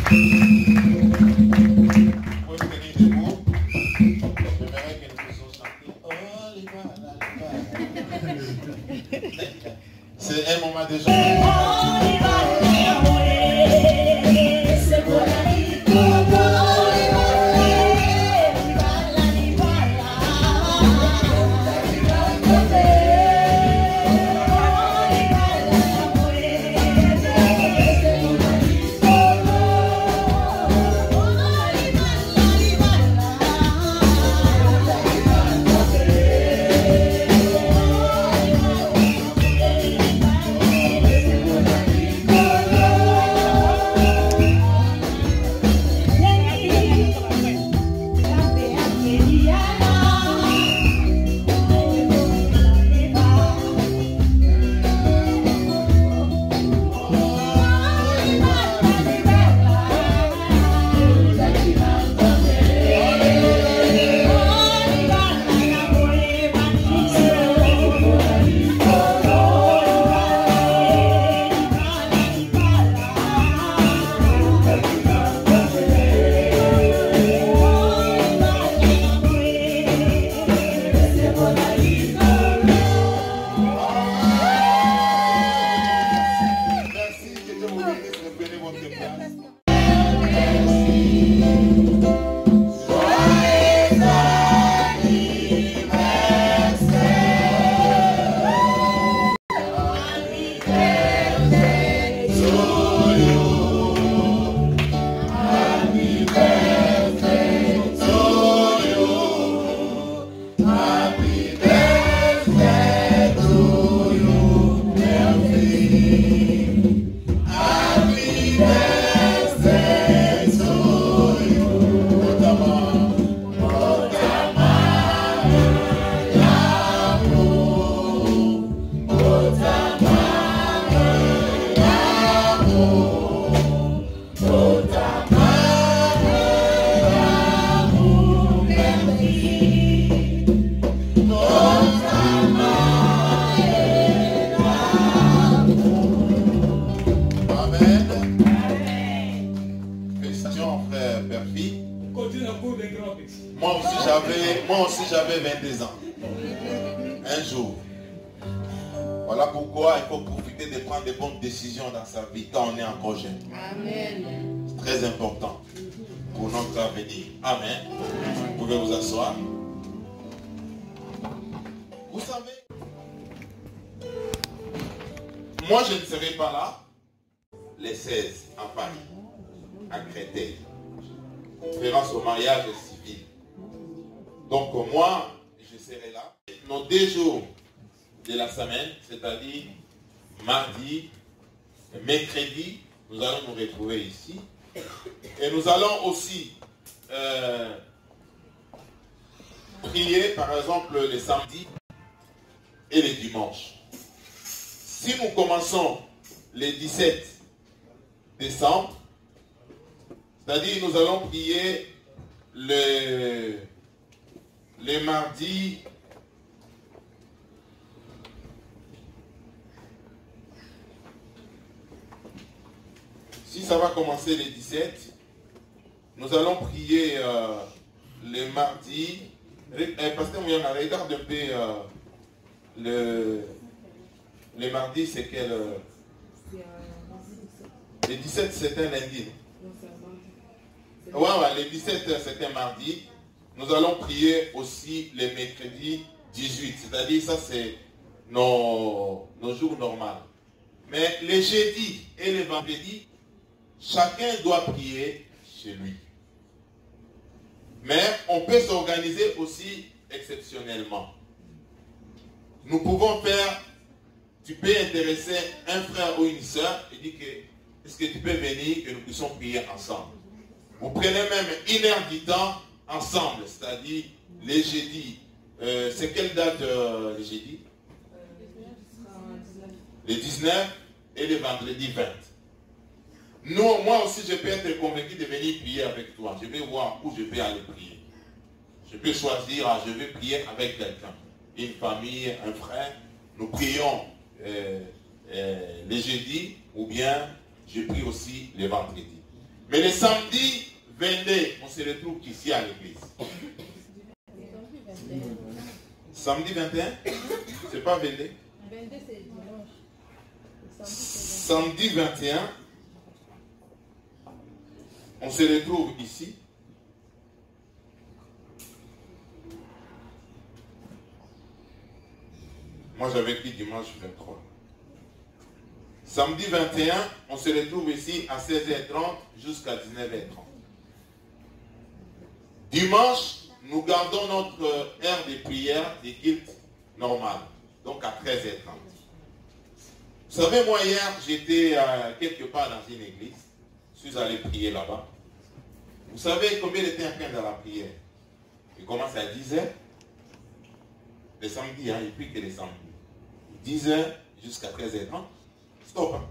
C'est un moment de joie. Moi aussi j'avais 22 ans. Un jour. Voilà pourquoi il faut profiter de prendre de bonnes décisions dans sa vie quand on est encore jeune. Amen. C'est très important pour notre avenir. Amen. Vous pouvez vous asseoir. Vous savez, moi je ne serai pas là les 16 à Paris, à Créteil. Référence au mariage civil. Donc moi, je serai là. Nos 2 jours de la semaine, c'est-à-dire mardi, mercredi, nous allons nous retrouver ici. Et nous allons aussi prier, par exemple, les samedis et les dimanches. Si nous commençons le 17 décembre, c'est-à-dire nous allons prier le mardi si ça va commencer le 17, nous allons prier le mardi. Pasteur Mouyana, regarde un peu le mardi, c'est quel le 17 c'est un lundi. Ouais, le 17 c'est un mardi. Nous allons prier aussi le mercredi 18, c'est-à-dire ça c'est nos jours normaux. Mais les jeudis et les vendredis, chacun doit prier chez lui. Mais on peut s'organiser aussi exceptionnellement. Nous pouvons faire, tu peux intéresser un frère ou une soeur et dire que est-ce que tu peux venir et nous puissions prier ensemble. Vous prenez même 1 heure du temps ensemble, c'est-à-dire les jeudis. C'est quelle date les jeudis? Le 19 et le vendredi 20. Nous, moi aussi, je peux être convaincu de venir prier avec toi. Je vais voir où je vais aller prier. Je peux choisir, je vais prier avec quelqu'un. Une famille, un frère. Nous prions les jeudis ou bien je prie aussi les vendredis. Mais le samedi 22, on se retrouve ici à l'église. Samedi 21? C'est pas 22? 22 c'est dimanche. Samedi 21, on se retrouve ici. Moi j'avais dit dimanche 23. Samedi 21, on se retrouve ici à 16h30 jusqu'à 19h30. Dimanche, nous gardons notre heure de prière de culte normale, donc à 13h30. Vous savez, moi hier, j'étais quelque part dans une église, je suis allé prier là-bas. Vous savez combien de temps il dans la prière? Il commence à 10h, le samedi, hein, il prie que les samedis. 10h jusqu'à 13h30, stop. Hein.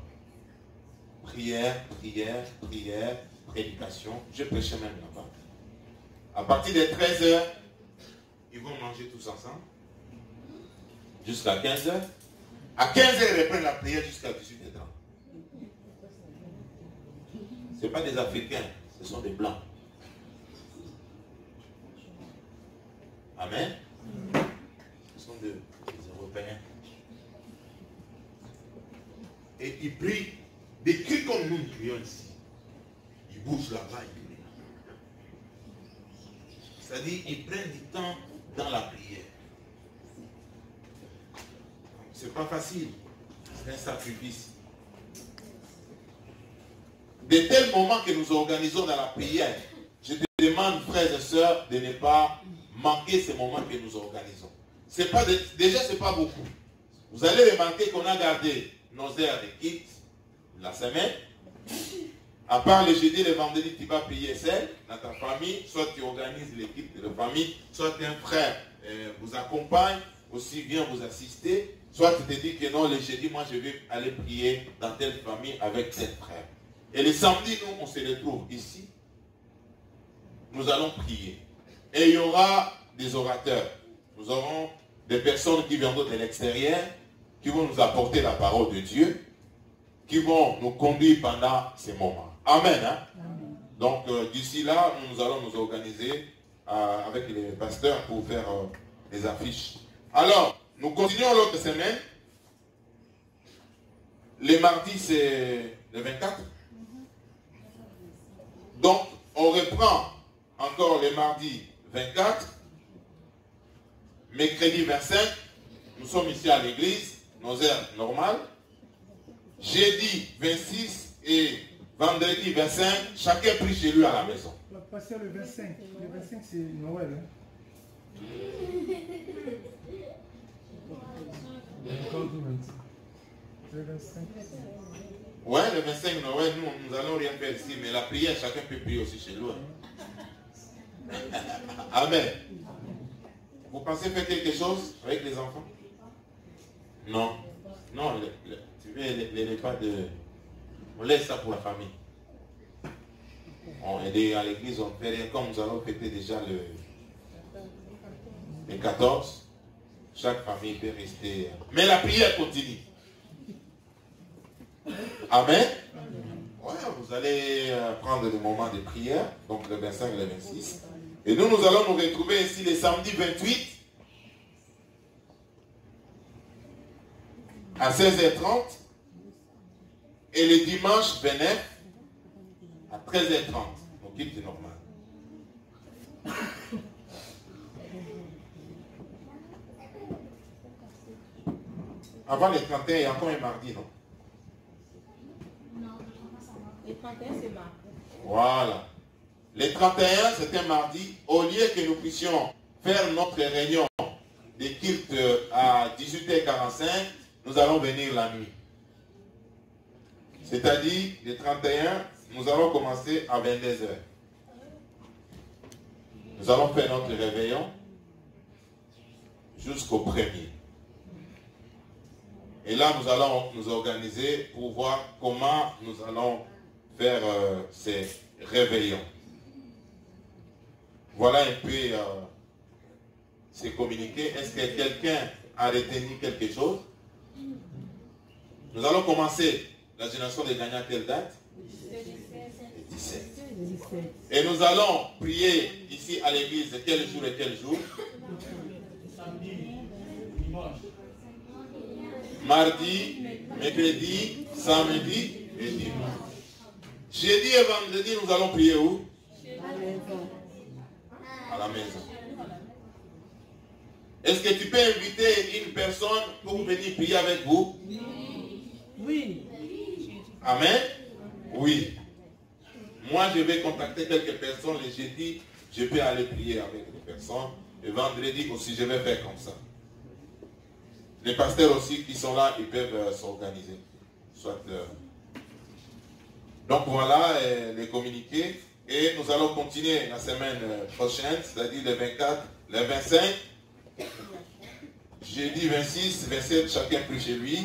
Prière, prière, prière, prédication, je prêchais même là-bas. À partir de 13h, ils vont manger tous ensemble, jusqu'à 15h. À 15h, ils reprennent la prière jusqu'à 18h30. Ce n'est pas des Africains, ce sont des Blancs. Amen. Ce sont des Européens. Et ils prient des cris comme nous prions ici. Ils bougent là-bas, ils prient. C'est-à-dire, ils prennent du temps dans la prière. C'est pas facile. C'est un sacrifice. De tels moments que nous organisons dans la prière, je te demande, frères et sœurs, de ne pas manquer ces moments que nous organisons. Déjà, ce n'est pas beaucoup. Vous allez remarquer qu'on a gardé nos heures de kit la semaine. À part le jeudi et le vendredi, tu vas prier seul dans ta famille. Soit tu organises l'équipe de la famille, soit un frère vous accompagne, aussi vient vous assister. Soit tu te dis que non, le jeudi, moi je vais aller prier dans telle famille avec tel frère. Et le samedi, nous, on se retrouve ici. Nous allons prier. Et il y aura des orateurs. Nous aurons des personnes qui viendront de l'extérieur, qui vont nous apporter la parole de Dieu, qui vont nous conduire pendant ces moments. Amen. Hein? Amen. Donc, d'ici là, nous allons nous organiser avec les pasteurs pour faire des affiches. Alors, nous continuons l'autre semaine. Les mardis, c'est le 24. Donc, on reprend encore les mardis 24. Mercredi 25, nous sommes ici à l'église, nos heures normales. Jeudi 26 et vendredi 25, chacun prie chez lui à la maison. Pasteur, le 25 c'est Noël. Hein? Le 25. Ouais, le 25 Noël, nous n'allons rien faire ici, mais la prière, chacun peut prier aussi chez lui. Amen. Vous pensez faire quelque chose avec les enfants? Non. Non, tu veux les repas de... On laisse ça pour la famille. On est à l'église, on fait rien. Comme nous allons fêter déjà le 14, chaque famille peut rester. Mais la prière continue. Amen. Ouais, vous allez prendre des moments de prière, donc le 25 et le 26. Et nous allons nous retrouver ici le samedi 28 à 16h30 et le dimanche 29 à 13h30. Donc, il est normal. Avant les 31, il y a encore un mardi, non? Non, les 31, c'est mardi. Voilà. Les 31, c'est un mardi. Au lieu que nous puissions faire notre réunion de culte à 18h45, nous allons venir la nuit. C'est-à-dire, les 31, nous allons commencer à 22h. Nous allons faire notre réveillon jusqu'au 1er. Et là, nous allons nous organiser pour voir comment nous allons faire ces réveillons. Voilà un peu ces communiqués. Est-ce que quelqu'un a retenu quelque chose? Nous allons commencer la génération des gagnants à quelle date? 17. Et nous allons prier ici à l'église quel jour et quel jour? Mardi, mercredi, samedi et dimanche. Jeudi et vendredi, nous allons prier où? À la maison. Est-ce que tu peux inviter une personne pour venir prier avec vous? Oui. Amen? Oui. Moi, je vais contacter quelques personnes. Le jeudi, je peux aller prier avec des personnes. Et vendredi aussi, je vais faire comme ça. Les pasteurs aussi qui sont là, ils peuvent s'organiser. Donc voilà les communiqués. Et nous allons continuer la semaine prochaine, c'est-à-dire le 24, le 25, jeudi 26, 27, chacun prie chez lui.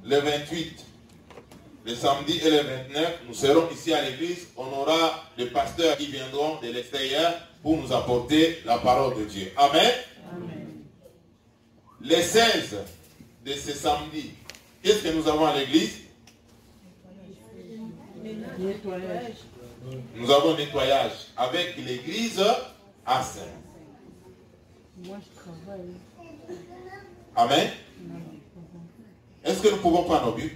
Le 28, le samedi et le 29, nous serons ici à l'église. On aura des pasteurs qui viendront de l'extérieur pour nous apporter la parole de Dieu. Amen. Amen. Les 16 de ce samedi, qu'est-ce que nous avons à l'église? Nettoyage. Nous avons nettoyage avec l'église à Saint. Moi, je travaille. Amen. Est-ce que nous pouvons prendre nos buts?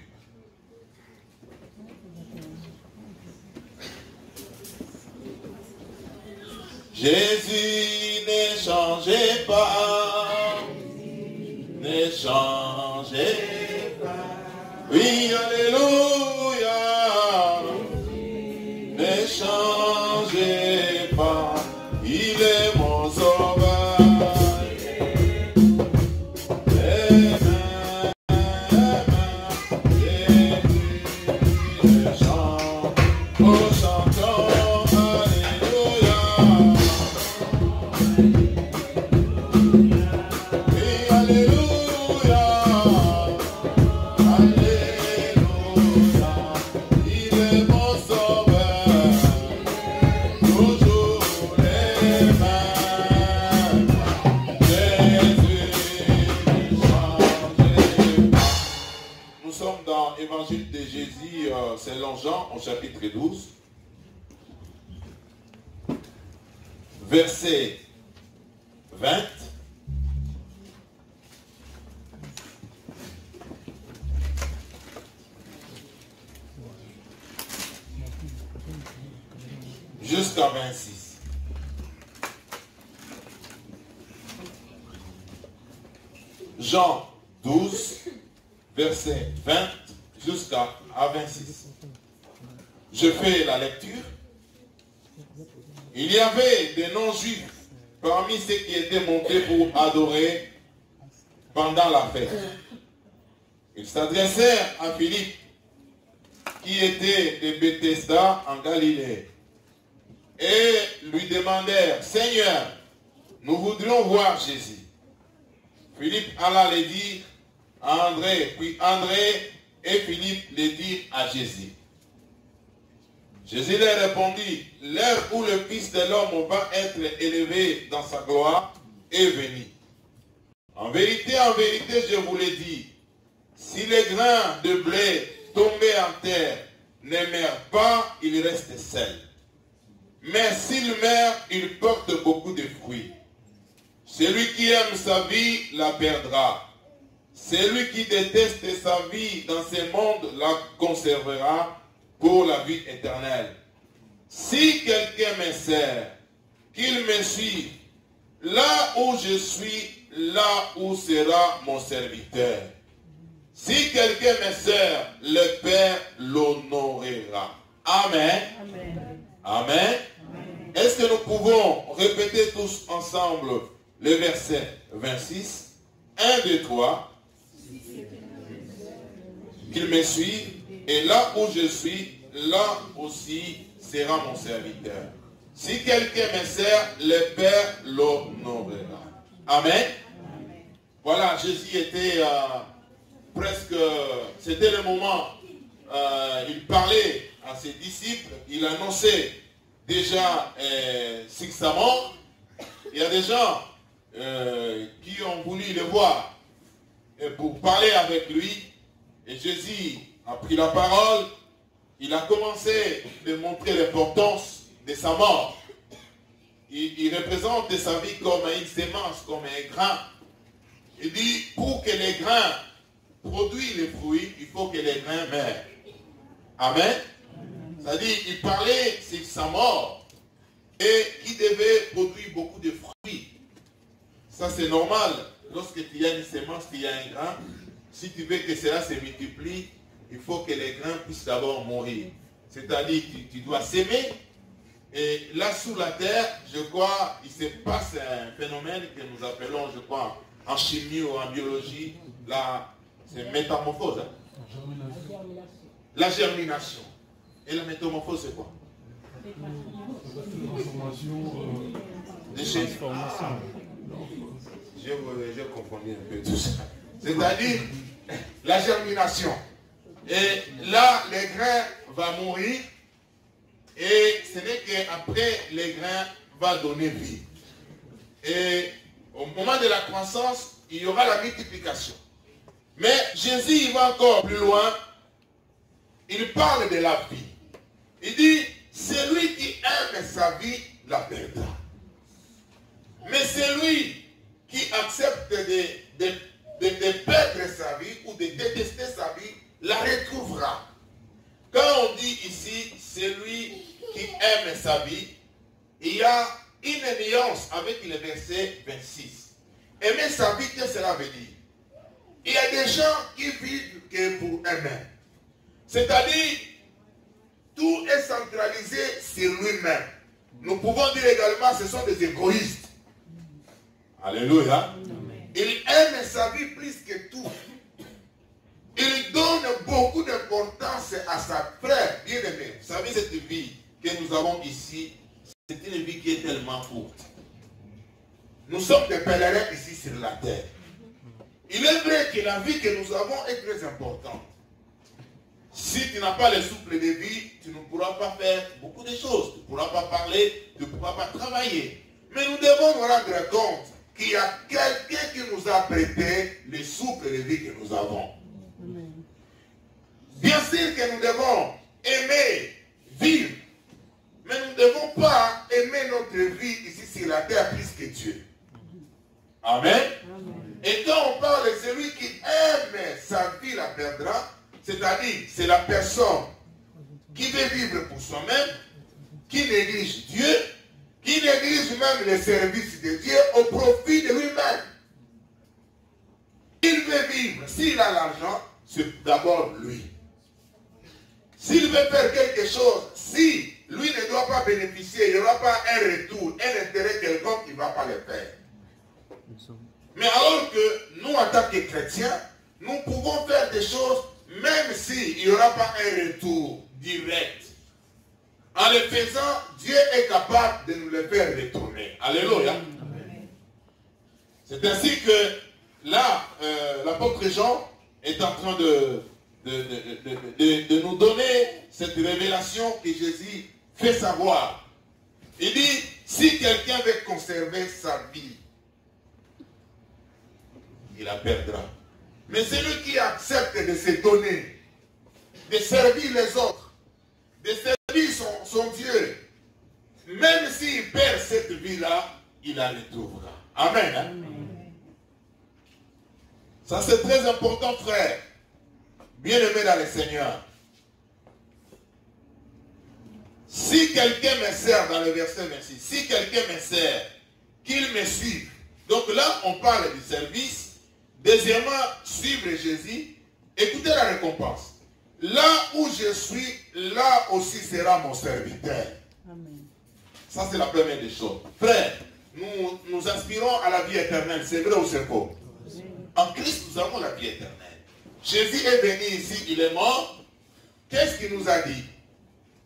Jésus ne changez pas, ne changez pas. Oui, alléluia. Ne changez pas, il est mon sauveur. Évangile de Jésus selon Jean au chapitre 12, verset 20. Jusqu'à 26. Jean 12, verset 20 jusqu'à 26. Je fais la lecture. Il y avait des non-juifs parmi ceux qui étaient montés pour adorer pendant la fête. Ils s'adressèrent à Philippe, qui était de Bethesda en Galilée, et lui demandèrent, Seigneur, nous voudrions voir Jésus. Philippe alla le dire à André, puis André et Philippe le dirent à Jésus. Jésus leur répondit, l'heure où le Fils de l'homme va être élevé dans sa gloire est venue. En vérité, je vous le dis, si les grains de blé tombés en terre ne meurent pas, ils restent seuls. Mais s'ils meurent, ils portent beaucoup de fruits. Celui qui aime sa vie la perdra. Celui qui déteste sa vie dans ce monde la conservera pour la vie éternelle. Si quelqu'un me sert, qu'il me suive. Là où je suis, là où sera mon serviteur. Si quelqu'un me sert, le Père l'honorera. Amen. Amen. Amen. Est-ce que nous pouvons répéter tous ensemble le verset 26? 1, 2, 3. Qu'il me suive, et là où je suis, là aussi sera mon serviteur. Si quelqu'un me sert, le Père l'honorera. Amen. Voilà, Jésus était presque, c'était le moment, il parlait à ses disciples, il annonçait déjà sur sa mort. Il y a des gens qui ont voulu le voir pour parler avec lui. Et Jésus a pris la parole il a commencé de montrer l'importance de sa mort. Il représente sa vie comme une sémence, comme un grain. Il dit, pour que les grains produisent les fruits, il faut que les grains meurent. Amen. C'est-à-dire, il parlait sur sa mort et qui devait produire beaucoup de fruits. Ça, c'est normal. Lorsque tu as une sémence, tu as un grain. Si tu veux que cela se multiplie, il faut que les grains puissent d'abord mourir. C'est-à-dire, tu dois s'aimer. Et là, sous la terre, je crois, il se passe un phénomène que nous appelons, je crois, en chimie ou en biologie, c'est métamorphose. Hein? La germination. Et la métamorphose, c'est quoi? Transformation. J'ai confondu un peu tout ça. C'est-à-dire, la germination. Et là, les grains vont mourir. Et ce n'est qu'après, les grains vont donner vie. Et au moment de la croissance, il y aura la multiplication. Mais Jésus, il va encore plus loin. Il parle de la vie. Il dit, celui qui aime sa vie la perdra. Mais celui qui accepte de perdre sa vie ou de détester sa vie, la retrouvera. Quand on dit ici, celui qui aime sa vie, il y a une nuance avec le verset 26. Aimer sa vie, qu'est-ce que cela veut dire? Il y a des gens qui vivent que pour aimer. C'est-à-dire, tout est centralisé sur lui-même. Nous pouvons dire également que ce sont des égoïstes. Alléluia. Il aime sa vie plus que tout. Il donne beaucoup d'importance à sa frère bien-aimé. Vous savez, cette vie que nous avons ici, c'est une vie qui est tellement courte. Nous sommes des pèlerins ici sur la terre. Il est vrai que la vie que nous avons est très importante. Si tu n'as pas le souffle de vie, tu ne pourras pas faire beaucoup de choses. Tu ne pourras pas parler, tu ne pourras pas travailler. Mais nous devons nous rendre compte qu'il y a quelqu'un qui nous a prêté le souffle de vie que nous avons. Bien sûr que nous devons aimer, vivre. Mais nous ne devons pas aimer notre vie ici sur la terre plus que Dieu. Amen. Et quand on parle de celui qui aime sa vie la perdra, c'est-à-dire c'est la personne qui veut vivre pour soi-même, qui néglige Dieu, qui néglige même les services de Dieu au profit de lui-même. Il veut vivre, s'il a l'argent, c'est d'abord lui. S'il veut faire quelque chose, si lui ne doit pas bénéficier, il n'y aura pas un retour, un intérêt quelconque, il ne va pas le faire. Mais alors que nous, en tant que chrétiens, nous pouvons faire des choses même s'il n'y aura pas un retour direct. En le faisant, Dieu est capable de nous le faire retourner. Alléluia. C'est ainsi que là, l'apôtre Jean est en train de nous donner cette révélation que Jésus fait savoir. Il dit, si quelqu'un veut conserver sa vie, il la perdra. Mais celui qui accepte de se donner, de servir les autres, de servir son Dieu, même s'il perd cette vie-là, il la retrouvera. Amen. Amen. Ça c'est très important, frère. Bien-aimé dans le Seigneur. Si quelqu'un me sert, dans le verset 26, si quelqu'un me sert, qu'il me suive. Donc là, on parle du service. Deuxièmement, suivre Jésus. Écoutez la récompense. Là où je suis, là aussi sera mon serviteur. Amen. Ça, c'est la première des choses. Frère, nous aspirons à la vie éternelle. C'est vrai ou c'est faux? En Christ, nous avons la vie éternelle. Jésus est venu ici, il est mort. Qu'est-ce qu'il nous a dit?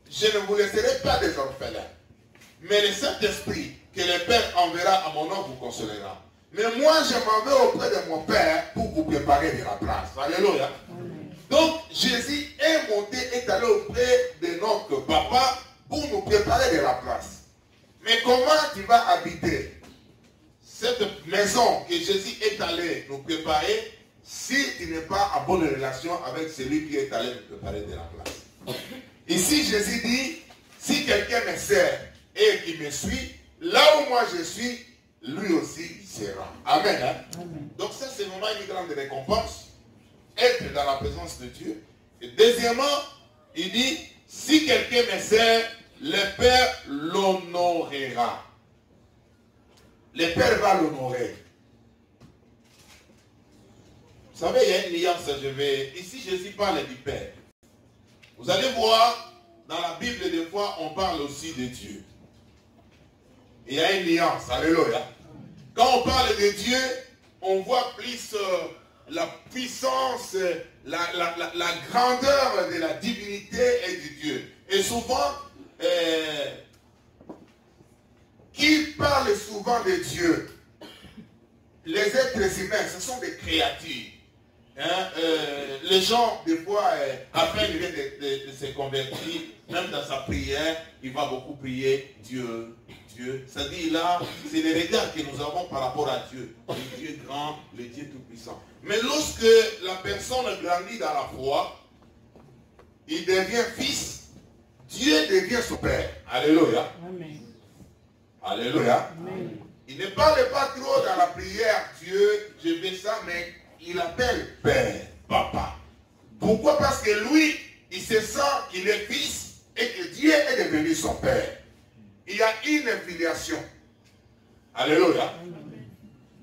Je ne vous laisserai pas des orphelins. Mais le Saint-Esprit que le Père enverra à mon nom vous consolera. Mais moi, je m'en vais auprès de mon Père pour vous préparer de la place. Alléluia. Donc, Jésus est monté, est allé auprès de notre Papa pour nous préparer de la place. Mais comment tu vas habiter cette maison que Jésus est allé nous préparer si tu n'es pas en bonne relation avec celui qui est allé nous préparer de la place? Ici, Jésus dit, si quelqu'un me sert et qui me suit, là où moi je suis, lui aussi sera. Amen. Hein? Amen. Donc ça, c'est vraiment une grande récompense. Être dans la présence de Dieu. Et deuxièmement, il dit, si quelqu'un me sert, le Père l'honorera. Le Père va l'honorer. Vous savez, il y a une nuance, ici Jésus parle du Père. Vous allez voir, dans la Bible, des fois, on parle aussi de Dieu. Il y a une nuance, alléluia. Quand on parle de Dieu, on voit plus la puissance, la grandeur de la divinité et du Dieu. Et souvent, qui parle souvent de Dieu? Les êtres humains, ce sont des créatures. Hein, les gens, des fois, à peine il vient de se convertir, même dans sa prière, il va beaucoup prier Dieu, Dieu. C'est-à-dire là, c'est les regards que nous avons par rapport à Dieu. Le Dieu grand, le Dieu tout-puissant. Mais lorsque la personne grandit dans la foi, il devient fils, Dieu devient son père. Alléluia. Amen. Alléluia. Amen. Il ne parle pas trop dans la prière, Dieu, je fais ça, mais il appelle Père, Papa. Pourquoi? Parce que lui, il se sent qu'il est fils et que Dieu est devenu son Père. Il y a une filiation. Alléluia.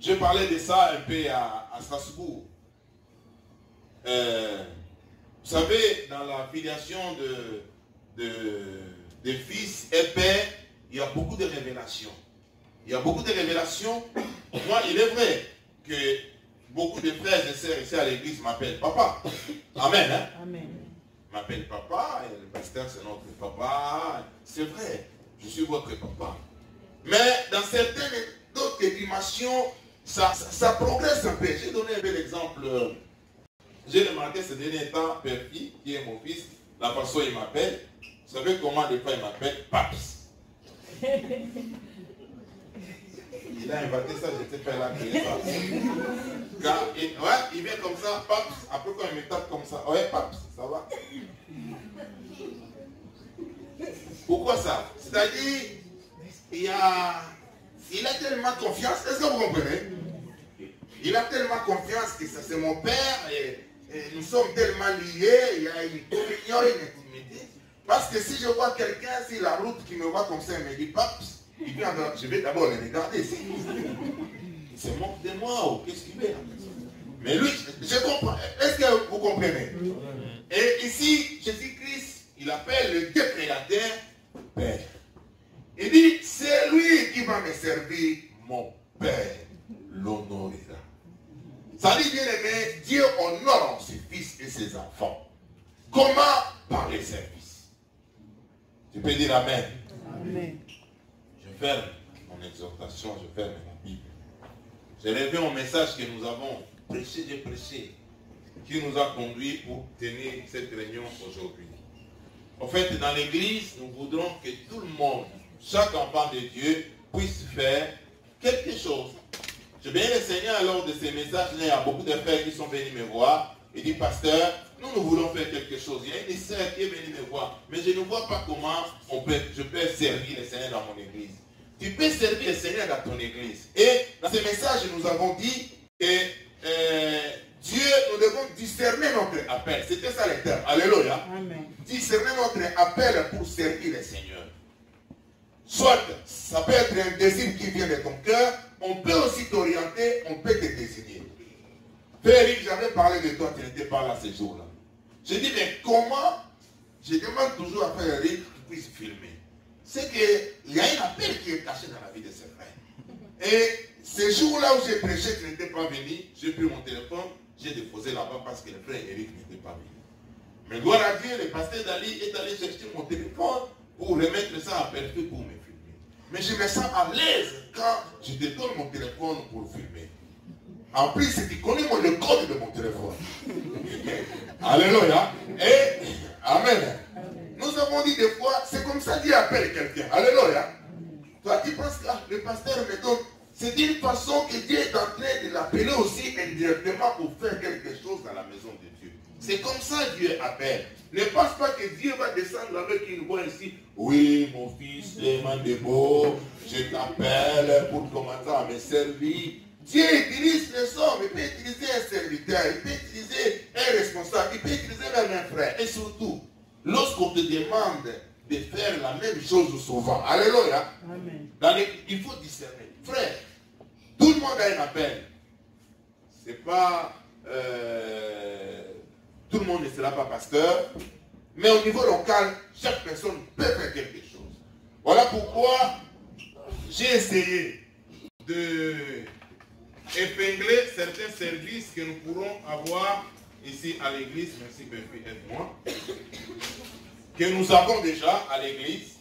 Je parlais de ça un peu à Strasbourg. Vous savez, dans la filiation de fils et père, il y a beaucoup de révélations. Il y a beaucoup de révélations. Moi, il est vrai que beaucoup de frères et sœurs ici à l'église m'appellent papa. Amen. Hein? Amen. M'appellent papa, et le pasteur c'est notre papa. C'est vrai, je suis votre papa. Mais dans certaines d'autres dimensions, ça progresse un peu. J'ai donné un bel exemple. J'ai remarqué ces derniers temps, Perfi, qui est mon fils, la façon il m'appelle. Vous savez comment des fois il m'appelle Paps. Il a inventé ça, j'étais pas là. Il vient comme ça, Paps. Après quand il me tape comme ça, ouais Paps, ça va. Pourquoi ça? C'est-à-dire, il a tellement confiance, est-ce que vous comprenez? Il a tellement confiance que ça c'est mon père et nous sommes tellement liés, il y a une communion, une intimité. Parce que si je vois quelqu'un sur la route qui me voit comme ça, il me dit Paps, je vais d'abord le regarder. Il se moque de moi ou qu'est-ce qu'il fait? Mais lui, je comprends. Est-ce que vous comprenez? Et ici, Jésus-Christ, il appelle le Dieu créateur Père. Il dit, c'est lui qui va me servir, mon Père l'honorera. Ça dit bien aimé, Dieu honore ses fils et ses enfants. Comment? Par les services. Tu peux dire Amen. Amen. Je ferme mon exhortation, je ferme la Bible. J'ai relevé un message que nous avons prêché, j'ai prêché, qui nous a conduit pour tenir cette réunion aujourd'hui. En fait, dans l'église, nous voudrons que tout le monde, chaque enfant de Dieu, puisse faire quelque chose. Je bénis le Seigneur lors de ces messages. Il y a beaucoup de frères qui sont venus me voir et disent, pasteur, nous voulons faire quelque chose. Il y a une sœur qui est venue me voir, mais je ne vois pas comment je peux servir le Seigneur dans mon église. Tu peux servir le Seigneur dans ton église. Et dans ces messages, nous avons dit que Dieu, nous devons discerner notre appel. C'était ça le terme. Alléluia. Amen. Discerner notre appel pour servir le Seigneur. Soit, ça peut être un désir qui vient de ton cœur. On peut aussi t'orienter, on peut te désigner. Père Eric, j'avais parlé de toi, tu n'étais pas là ce jour-là. Je dis, mais comment? Je demande toujours à Père Eric qu'il puisse filmer. C'est qu'il y a un appel qui est caché dans la vie de ses frères. Et ce jour-là où j'ai prêché, tu n'étais pas venu, j'ai pris mon téléphone, j'ai déposé là-bas parce que le frère Eric n'était pas venu. Mais gloire à Dieu, le pasteur Dali est allé chercher mon téléphone pour remettre ça à Perfect pour me filmer. Mais je me sens à l'aise quand je te donne mon téléphone pour filmer. En plus, tu connais le code de mon téléphone. Alléluia. Et Amen. Nous avons dit des fois, c'est comme ça Dieu appelle quelqu'un. Alléluia. Toi, tu penses que le pasteur me donne. C'est d'une façon que Dieu est en train de l'appeler aussi indirectement pour faire quelque chose dans la maison de Dieu. C'est comme ça que Dieu appelle. Ne pense pas que Dieu va descendre avec une voix ici. Oui, mon fils, Mandebo, je t'appelle pour commencer à me servir. Dieu utilise les hommes, il peut utiliser un serviteur, il peut utiliser un responsable, il peut utiliser même un frère. Et surtout, lorsqu'on te demande de faire la même chose souvent, alléluia, il faut discerner. Frère, tout le monde a un appel. C'est pas... tout le monde ne sera pas pasteur, mais au niveau local, chaque personne peut faire quelque chose. Voilà pourquoi j'ai essayé de épingler certains services que nous pourrons avoir ici à l'église. Merci, Béfi, aide-moi. Que nous avons déjà à l'église.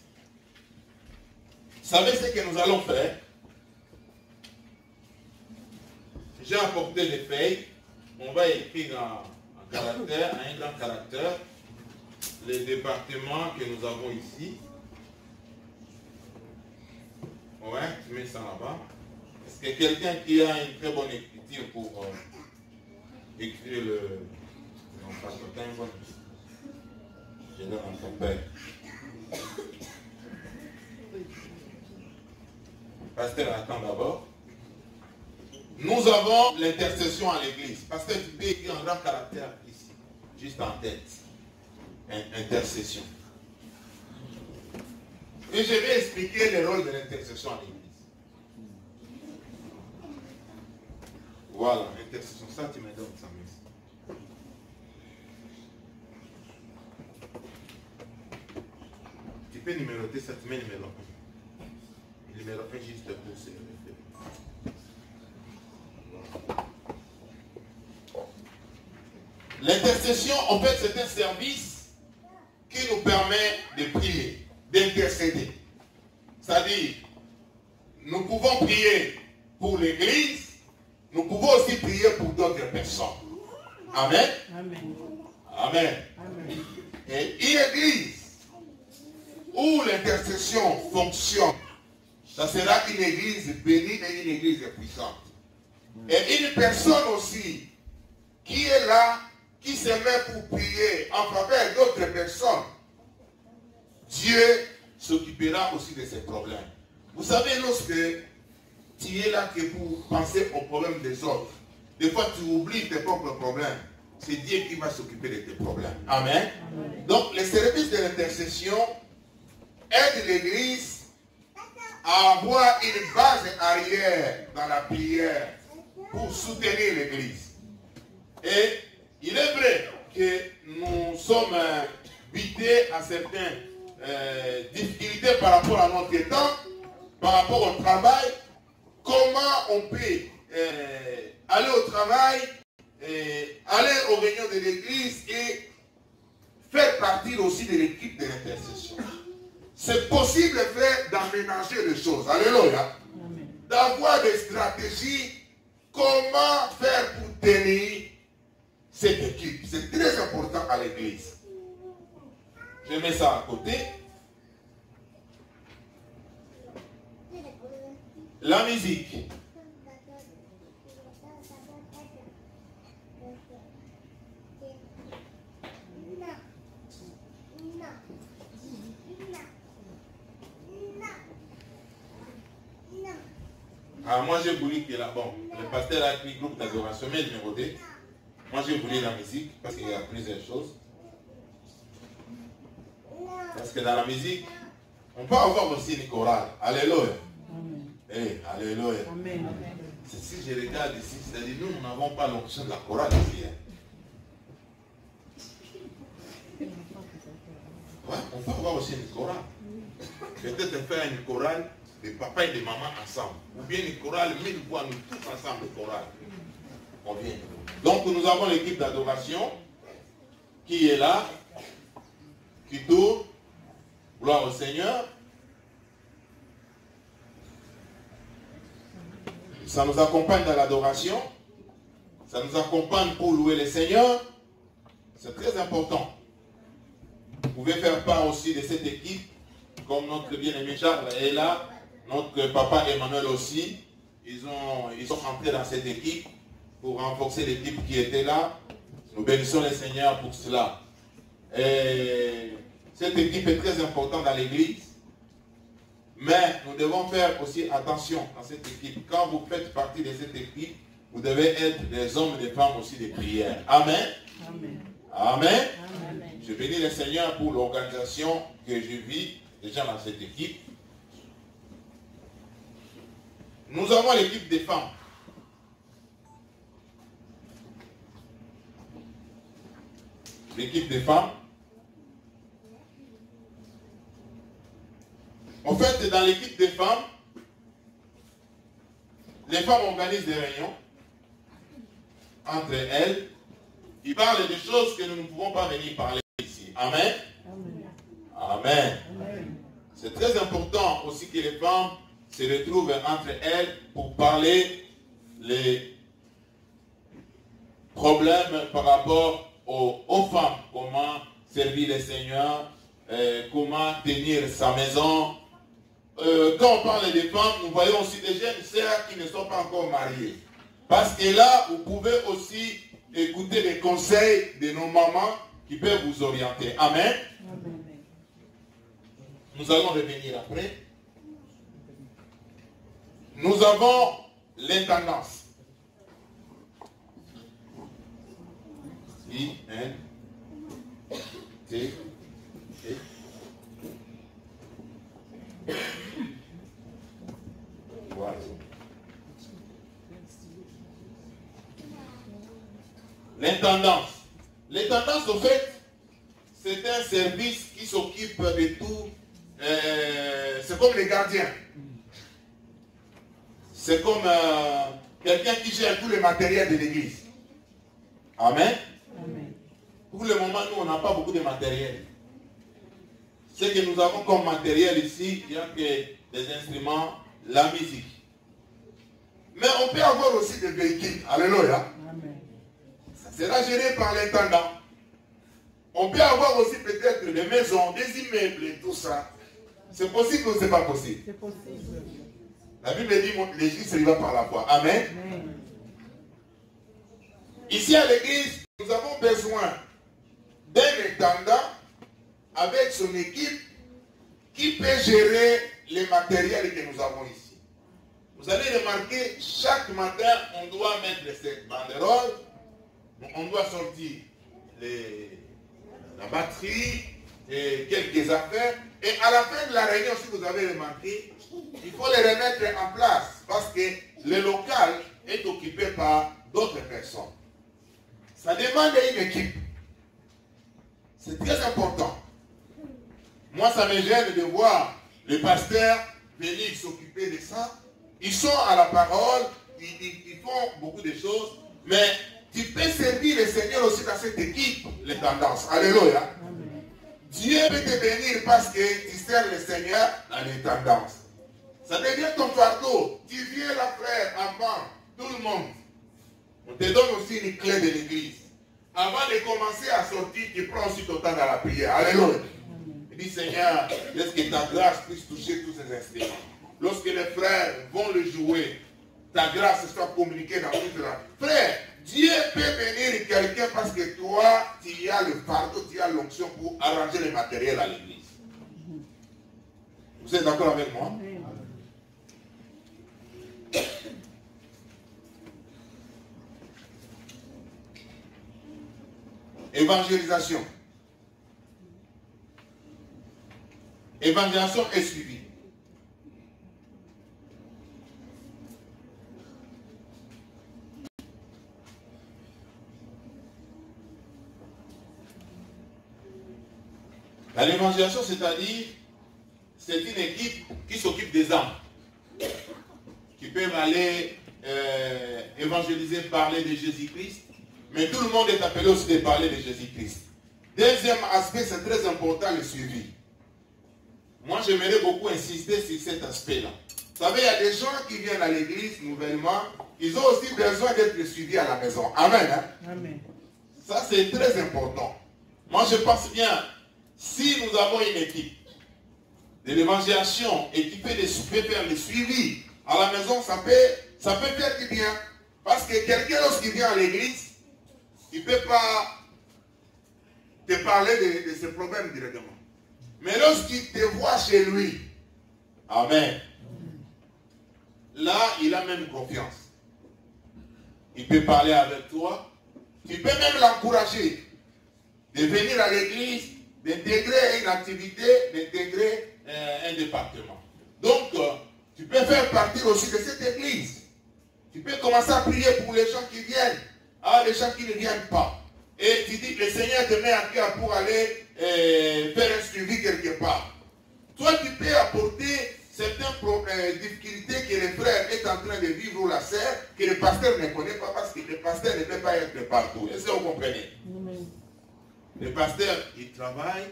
Vous savez ce que nous allons faire? J'ai apporté des feuilles. On va écrire en caractère, un grand caractère, les départements que nous avons ici. Ouais, tu mets ça là-bas. Est-ce que quelqu'un qui a une très bonne écriture pour écrire le... Non, pas tout un bon. Je donne à ton père. Pasteur, attends d'abord. Nous avons l'intercession à l'église. Pasteur, tu peux écrire un grand caractère ici, juste en tête. Intercession. Et je vais expliquer le rôle de l'intercession à l'église. Voilà, intercession. Ça, tu me donnes ça, merci. Tu peux numéroter ça, tu mets numéro 1. Numéro 1 juste pour se référer. L'intercession, en fait, c'est un service qui nous permet de prier, d'intercéder. C'est-à-dire, nous pouvons prier pour l'Église, nous pouvons aussi prier pour d'autres personnes. Amen. Amen. Amen. Amen. Et une Église où l'intercession fonctionne, ça sera une Église bénie et une Église puissante. Et une personne aussi qui est là, qui se met pour prier en faveur d'autres personnes, Dieu s'occupera aussi de ces problèmes. Vous savez, lorsque tu es là que pour penser aux problèmes des autres, des fois tu oublies tes propres problèmes. C'est Dieu qui va s'occuper de tes problèmes. Amen. Amen. Donc, les services de l'intercession aident l'Église à avoir une base arrière dans la prière pour soutenir l'Église. Et il est vrai que nous sommes butés à certaines difficultés par rapport à notre temps, par rapport au travail. Comment on peut aller au travail, aller aux réunions de l'Église et faire partie aussi de l'équipe de l'intercession. C'est possible d'aménager les choses. Alléluia. D'avoir des stratégies. Comment faire pour tenir cette équipe? C'est très important à l'église. Je mets ça à côté. La musique. Alors moi j'ai voulu que là, bon, le pasteur a écrit groupe d'adoration, mais numéro 2. Moi j'ai voulu la musique parce qu'il y a plusieurs choses. Parce que dans la musique, on peut avoir aussi une chorale. Alléluia. Hey, alléluia. Amen. Si je regarde ici, c'est-à-dire nous n'avons pas l'option de la chorale ici. Ouais, on peut avoir aussi une chorale. Peut-être faire une chorale de papa et de maman ensemble. Ou bien une chorale, 1000 voix, nous tous ensemble, chorale. On vient. Donc nous avons l'équipe d'adoration qui est là, qui tourne. Gloire au Seigneur. Ça nous accompagne dans l'adoration. Ça nous accompagne pour louer le Seigneur. C'est très important. Vous pouvez faire part aussi de cette équipe, comme notre bien-aimé Charles est là, notre papa Emmanuel aussi. Ils sont entrés dans cette équipe pour renforcer l'équipe qui était là. Nous bénissons le Seigneur pour cela. Et cette équipe est très importante dans l'église. Mais nous devons faire aussi attention à cette équipe. Quand vous faites partie de cette équipe, vous devez être des hommes et des femmes aussi de prière. Amen. Amen. Amen. Amen. Je bénis le Seigneur pour l'organisation que je vis déjà dans cette équipe. Nous avons l'équipe des femmes. L'équipe des femmes. En fait, dans l'équipe des femmes, les femmes organisent des réunions entre elles. Ils parlent des choses que nous ne pouvons pas venir parler ici. Amen. Amen. Amen. Amen. C'est très important aussi que les femmes se retrouvent entre elles pour parler les problèmes par rapport aux femmes. Comment servir le Seigneur, comment tenir sa maison. Quand on parle des femmes, nous voyons aussi des jeunes sœurs qui ne sont pas encore mariées. Parce que là, vous pouvez aussi écouter les conseils de nos mamans qui peuvent vous orienter. Amen. Amen. Nous allons revenir après. Nous avons l'intendance. I-N-T-E. Voilà. L'intendance. L'intendance, au fait, c'est un service qui s'occupe de tout. C'est comme les gardiens. C'est comme quelqu'un qui gère tout le matériel de l'église. Amen. Amen. Pour le moment, nous, on n'a pas beaucoup de matériel. Ce que nous avons comme matériel ici, il n'y a que des instruments, la musique. Mais on peut avoir aussi des véhicules. Alléluia. Amen. Ça sera géré par l'intendant. On peut avoir aussi peut-être des maisons, des immeubles et tout ça. C'est possible ou ce n'est pas possible? C'est possible. La Bible dit l'église se va par la foi. Amen. Amen. Ici à l'église, nous avons besoin d'un intendant avec son équipe qui peut gérer les matériels que nous avons ici. Vous allez remarquer, chaque matin, on doit mettre cette banderole, on doit sortir la batterie et quelques affaires. Et à la fin de la réunion, si vous avez remarqué, il faut les remettre en place parce que le local est occupé par d'autres personnes. Ça demande une équipe. C'est très important. Moi, ça me gêne de voir les pasteurs venir s'occuper de ça. Ils sont à la parole, ils font beaucoup de choses, mais tu peux servir le Seigneur aussi dans cette équipe, les tendances. Alléluia. Amen. Dieu peut te bénir parce que tu sers le Seigneur dans les tendances. Ça devient ton fardeau. Tu viens là, frère, avant tout le monde. On te donne aussi une clé de l'église. Avant de commencer à sortir, tu prends aussi ton temps dans la prière. Alléluia. Il dit, Seigneur, laisse que ta grâce puisse toucher tous ces instruments. Lorsque les frères vont le jouer, ta grâce soit communiquée dans toute la... Frère, Dieu peut bénir quelqu'un parce que toi, tu as le fardeau, tu as l'onction pour arranger le matériel à l'église. Vous êtes d'accord avec moi? Amen. Évangélisation. Évangélisation est suivie. L'évangélisation, c'est-à-dire, c'est une équipe qui s'occupe des âmes, qui peuvent aller évangéliser, parler de Jésus-Christ, mais tout le monde est appelé aussi de parler de Jésus-Christ. Deuxième aspect, c'est très important, le suivi. Moi, j'aimerais beaucoup insister sur cet aspect-là. Vous savez, il y a des gens qui viennent à l'église nouvellement, ils ont aussi besoin d'être suivis à la maison. Amen. Hein? Amen. Ça, c'est très important. Moi, je pense bien, si nous avons une équipe de l'évangélisation et qui peut faire le suivi à la maison, ça peut faire du bien. Parce que quelqu'un, lorsqu'il vient à l'église, il ne peut pas te parler de ses problèmes directement. Mais lorsqu'il te voit chez lui, amen, là, il a même confiance. Il peut parler avec toi. Tu peux même l'encourager de venir à l'église, d'intégrer une activité, d'intégrer un département. Donc, tu peux faire partie aussi de cette église. Tu peux commencer à prier pour les gens qui viennent, les gens qui ne viennent pas. Et tu dis, le Seigneur te met à cœur pour aller faire un suivi quelque part. Toi, tu peux apporter certaines difficultés que le frère est en train de vivre ou la sœur, que le pasteur ne connaît pas parce que le pasteur ne peut pas être partout. Est-ce que vous comprenez? Le pasteur, il travaille.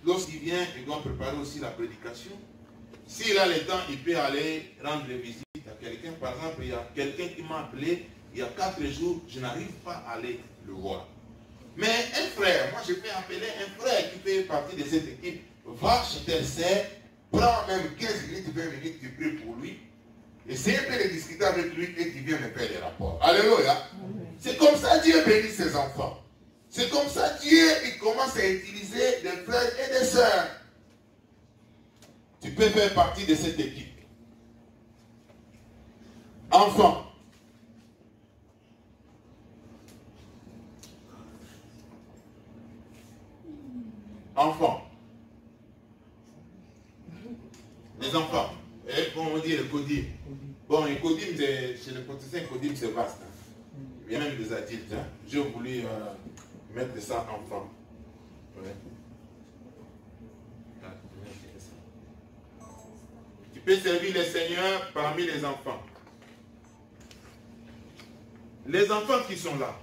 Lorsqu'il vient, il doit préparer aussi la prédication. S'il a le temps, il peut aller rendre visite à quelqu'un. Par exemple, il y a quelqu'un qui m'a appelé il y a 4 jours, je n'arrive pas à aller le voir. Mais un frère, moi je peux appeler un frère qui fait partie de cette équipe, va chez tel sœur, prends même 15 minutes, 20 minutes, tu pries pour lui, essaye un peu de discuter avec lui et tu viens me faire des rapports. Alléluia. C'est comme ça Dieu bénit ses enfants. C'est comme ça Dieu il commence à utiliser des frères et des sœurs. Tu peux faire partie de cette équipe. Enfant. Enfants. Les enfants. Et comme on dit le codim. Bon, le codim, chez les protestants, le codim c'est vaste. Il y a même des adultes. Hein. J'ai voulu mettre ça enfant. Ouais. Tu peux servir le Seigneur parmi les enfants. Les enfants qui sont là,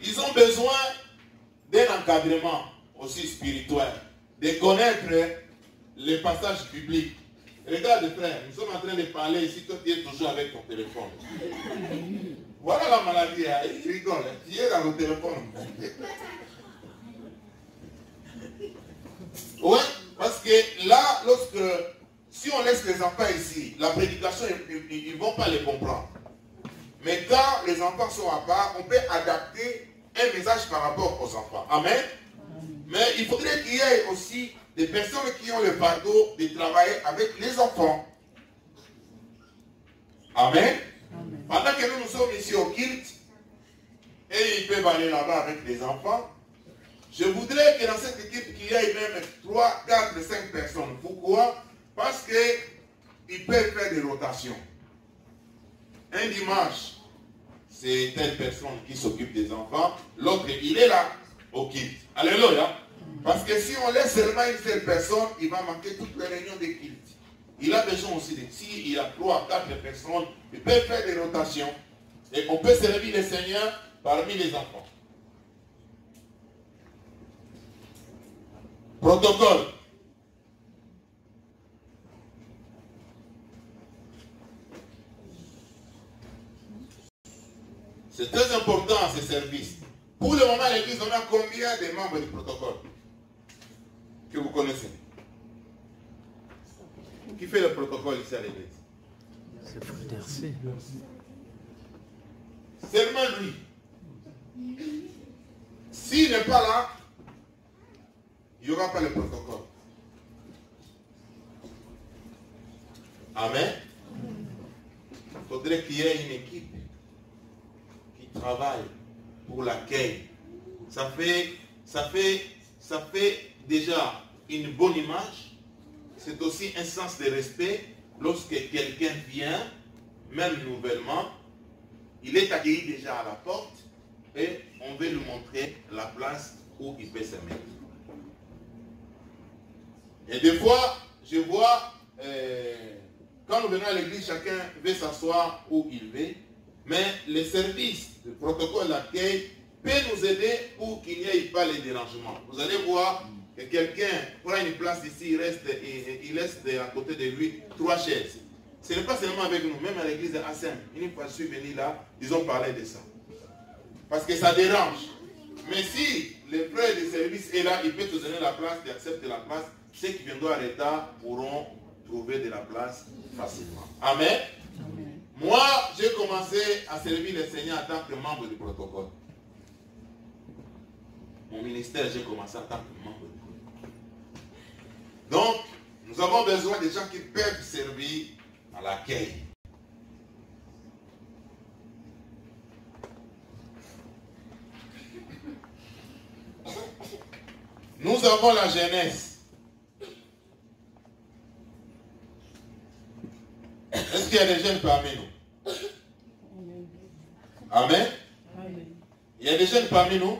ils ont besoin d'un encadrement aussi spirituel, de connaître les passages bibliques. Regarde frère, nous sommes en train de parler ici, toi tu es toujours avec ton téléphone. Voilà la maladie, hein. Il rigole, tu es dans le téléphone. Oui, parce que là, si on laisse les enfants ici, la prédication, ils ne vont pas les comprendre. Mais quand les enfants sont à part, on peut adapter un message par rapport aux enfants. Amen. Mais il faudrait qu'il y ait aussi des personnes qui ont le fardeau de travailler avec les enfants. Amen. Pendant que nous sommes ici au culte, et ils peuvent aller là-bas avec les enfants, je voudrais que dans cette équipe, qu'il y ait même 3, 4, 5 personnes. Pourquoi? Parce qu'ils peuvent faire des rotations. Un dimanche, c'est telle personne qui s'occupe des enfants. L'autre, il est là, au culte. Alléluia. Parce que si on laisse seulement une seule personne, il va manquer toutes les réunions de culte. Il a besoin aussi de... Si il y a 3, 4 personnes, il peut faire des rotations. Et on peut servir le Seigneur parmi les enfants. Protocole. C'est très important ce service. Pour le moment, l'église, on a combien de membres du protocole que vous connaissez? Qui fait le protocole ici à l'église? C'est Frère Dercé. Seulement lui. S'il n'est pas là, il n'y aura pas le protocole. Amen. Il faudrait qu'il y ait une équipe qui travaille pour l'accueil. Ça fait déjà une bonne image. C'est aussi un sens de respect lorsque quelqu'un vient, même nouvellement, il est accueilli déjà à la porte et on veut lui montrer la place où il peut se mettre. Et des fois, je vois, quand nous venons à l'église, chacun veut s'asseoir où il veut, mais le service, le protocole d'accueil peut nous aider pour qu'il n'y ait pas les dérangements. Vous allez voir que quelqu'un prend une place ici, il laisse à côté de lui 3 chaises. Ce n'est pas seulement avec nous, même à l'église de Hassem. Une fois que je suis venu là, ils ont parlé de ça. Parce que ça dérange. Mais si le frère de service est là, il peut te donner la place, tu acceptes la place. Ceux qui viendront à l'état pourront trouver de la place facilement. Amen. Amen. Moi, j'ai commencé à servir le Seigneur en tant que membre du protocole. Mon ministère, j'ai commencé en tant que membre du protocole. Donc, nous avons besoin de gens qui peuvent servir à l'accueil. Nous avons la jeunesse. Est-ce qu'il y a des jeunes parmi nous? Amen. Amen. Il y a des jeunes parmi nous?